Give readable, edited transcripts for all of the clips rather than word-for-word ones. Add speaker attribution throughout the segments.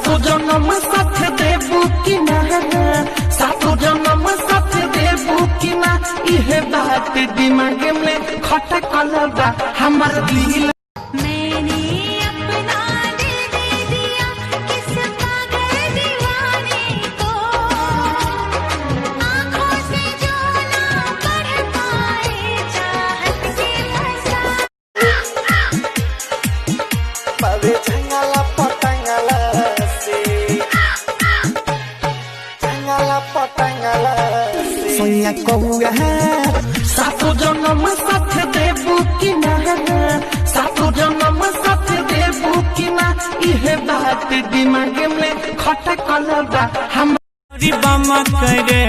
Speaker 1: सातो जन्म साथ देबू कि ना, सातो जन्म साथ देबू कि ना, इहे बात दिमाग में खटकल बा हमर दिल। सोनिया कहुआ सातो जन्म साथ देबू कि ना, सातो जन्म साथ देबू कि ना, इहे बात दिमाग में खटकल बा हम।
Speaker 2: बामा करे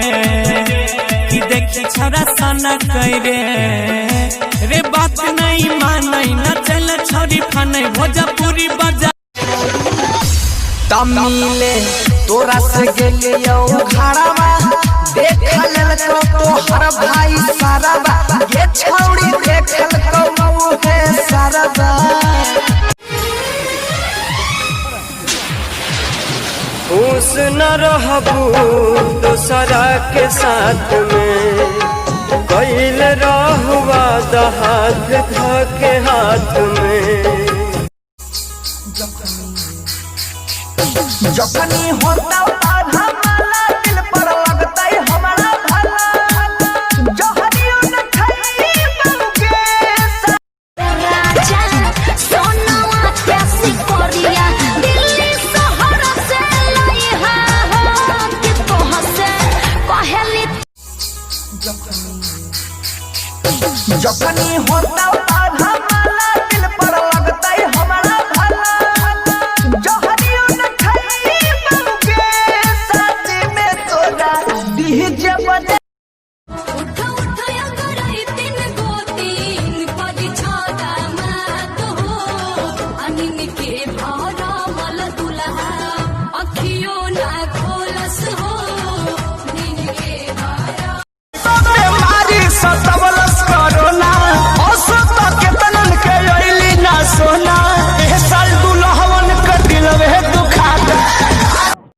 Speaker 2: कि देखी छोरा सना करे रे, बात नहीं मानै न चल छोरी फनै भोजपुरी बजा
Speaker 1: तमिले तोरा से गेलियो घरवा देखल को तोहर भाई सारवा, ये छौड़ी देखल को है सारवा।
Speaker 2: खुश न रहबू दूसरा के साथ में, कैल रहुआ हाथ धके हाथ में।
Speaker 1: जखनी होता आधा माला दिल पर लगतै हमारा भला, जहरियो न खाई बाबूके
Speaker 3: राजा सोनवा कैसी कोरिया दिल्ली शहर से लइहा हो कि तोह से कहली।
Speaker 1: जखनी होता